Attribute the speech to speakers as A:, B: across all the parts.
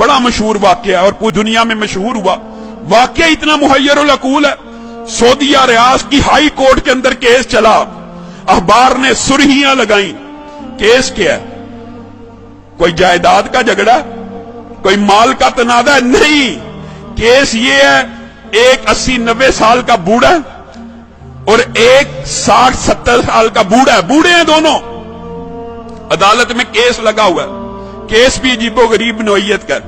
A: बड़ा मशहूर वाकया है और पूरी दुनिया में मशहूर हुआ। वाकया इतना मुहय्यरुल अकूल है। सऊदीया रियाज की हाई कोर्ट के अंदर केस चला, अखबार ने सुर्खियां लगाई। केस क्या है? कोई जायदाद का झगड़ा, कोई माल का तनाजा? नहीं, केस ये है, एक 80-90 साल का बूढ़ा और एक 60-70 साल का बूढ़ा है, बूढ़े हैं दोनों, अदालत में केस लगा हुआ है। केस भी अजीबो गरीब नौइयत का।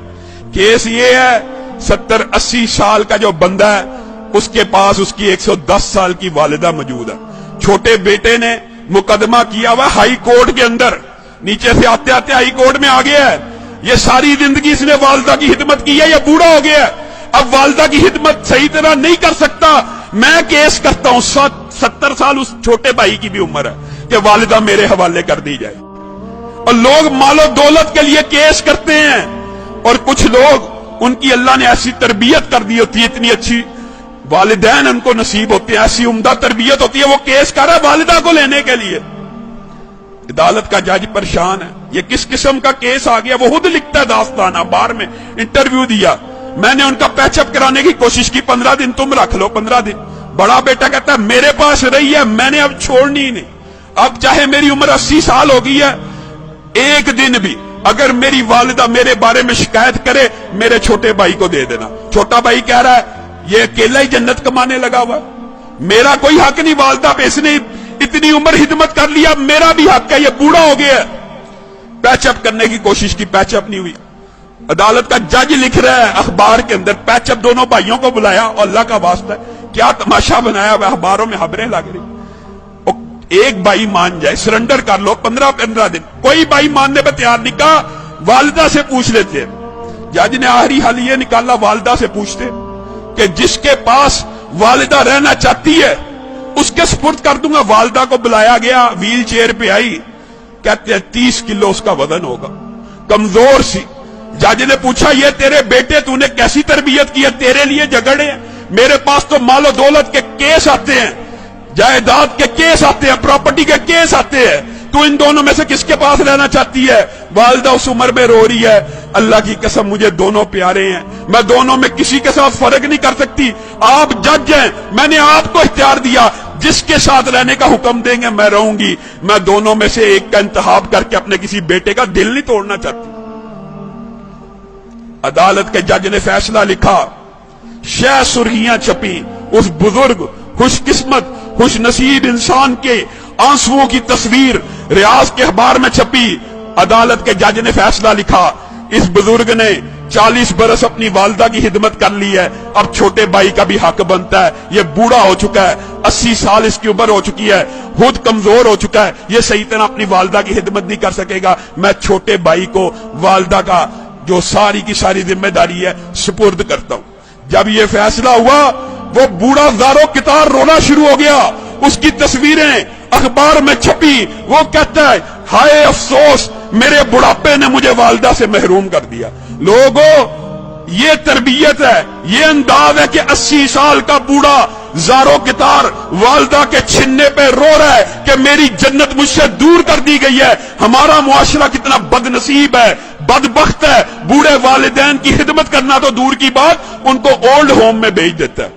A: केस ये है, 70-80 साल का जो बंदा है उसके पास उसकी 110 साल की वालिदा मौजूद है। छोटे बेटे ने मुकदमा किया हुआ हाई कोर्ट के अंदर, नीचे से आते आते हाई कोर्ट में आ गया है। ये सारी जिंदगी इसने वालिदा की खिदमत की है, ये बूढ़ा हो गया है, अब वालिदा की खिदमत सही तरह नहीं कर सकता। मैं केस करता हूं, 70 साल उस छोटे भाई की भी उम्र है कि वालिदा मेरे हवाले कर दी जाए। और लोग मालो दौलत के लिए केस करते हैं, और कुछ लोग उनकी अल्लाह ने ऐसी तरबियत कर दी होती है, इतनी अच्छी वालिदैन उनको नसीब होते हैं, ऐसी उम्दा तरबियत होती है, वो केस कर रहा है वालिदा को लेने के लिए। अदालत का जज परेशान है, ये किस किस्म का केस आ गया। वो खुद लिखता है दास्तान, अखबार में इंटरव्यू दिया। मैंने उनका पैचअप कराने की कोशिश की, 15 दिन तुम रख लो, 15 दिन। बड़ा बेटा कहता है मेरे पास रही है, मैंने अब छोड़नी ही नहीं। अब चाहे मेरी उम्र 80 साल हो गई है, एक दिन भी अगर मेरी वालिदा मेरे बारे में शिकायत करे, मेरे छोटे भाई को दे देना। छोटा भाई कह रहा है ये अकेला ही जन्नत कमाने लगा हुआ, मेरा कोई हक नहीं वालिदा पे, इसने इतनी उम्र हिदमत कर लिया, मेरा भी हक है, ये बूढ़ा हो गया। पैचअप करने की कोशिश की, पैचअप नहीं हुई। अदालत का जज लिख रहा है अखबार के अंदर, पैचअप दोनों भाइयों को बुलाया, और अल्लाह का वास्ता है क्या तमाशा बनाया हुआ, अखबारों में खबरें लग रही। एक भाई मान जाए, सरेंडर कर लो, 15-15 दिन। कोई भाई मानने पर तैयार नहीं, कहा वालिदा से पूछ लेते। जज ने आखिरी हल ये निकाला, वालिदा से पूछते कि जिसके पास वालिदा रहना चाहती है उसके सुपुर्द कर दूंगा। वालिदा को बुलाया गया, व्हील चेयर पे आई, कहते हैं 30 किलो उसका वजन होगा, कमजोर सी। जज ने पूछा ये तेरे बेटे तूने कैसी तरबियत की है, तेरे लिए झगड़े हैं, मेरे पास तो मालो दौलत के केस आते हैं, जायदाद के केस आते हैं, प्रॉपर्टी के केस आते हैं, तू इन दोनों में से किसके पास रहना चाहती है? वालिदा उस उम्र में रो रही है, अल्लाह की कसम मुझे दोनों प्यारे हैं, मैं दोनों में किसी के साथ फर्क नहीं कर सकती। आप जज हैं, मैंने आपको इख्तियार दिया, जिसके साथ रहने का हुक्म देंगे मैं रहूंगी। मैं दोनों में से एक का इंतखाब करके अपने किसी बेटे का दिल नहीं तोड़ना चाहती। अदालत के जज ने फैसला लिखा, शह सुर्खियां छपी, उस बुजुर्ग खुशकिस्मत खुश नसीब इंसान के आंसुओं की तस्वीर रियाज के अखबार में छपी। अदालत के जज ने फैसला लिखा, इस बुजुर्ग ने 40 बरस अपनी वालिदा की खिदमत कर ली है, अब छोटे भाई का भी हक बनता है। ये बूढ़ा हो चुका है, 80 साल इसकी उम्र हो चुकी है, खुद कमजोर हो चुका है, ये सही तरह अपनी वालिदा की खिदमत नहीं कर सकेगा। मैं छोटे भाई को वालिदा का जो सारी की सारी जिम्मेदारी है सुपुर्द करता हूं। जब ये फैसला हुआ, वो बूढ़ा ज़ारो कितार रोना शुरू हो गया, उसकी तस्वीरें अखबार में छपी। वो कहता है हाय अफसोस, मेरे बुढ़ापे ने मुझे वालिदा से महरूम कर दिया। लोगों, ये तरबियत है, ये अंदाज है कि 80 साल का बूढ़ा ज़ारो कितार वालिदा के छिन्ने पे रो रहा है कि मेरी जन्नत मुझसे दूर कर दी गई है। हमारा मुआशरा कितना बदनसीब है, बदबख्त है, बूढ़े वालिदैन की खिदमत करना तो दूर की बात, उनको ओल्ड होम में भेज देता है,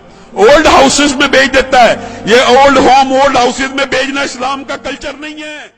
A: ओल्ड हाउसेस में भेज देता है। ये ओल्ड होम, ओल्ड हाउसेस में भेजना इस्लाम का कल्चर नहीं है।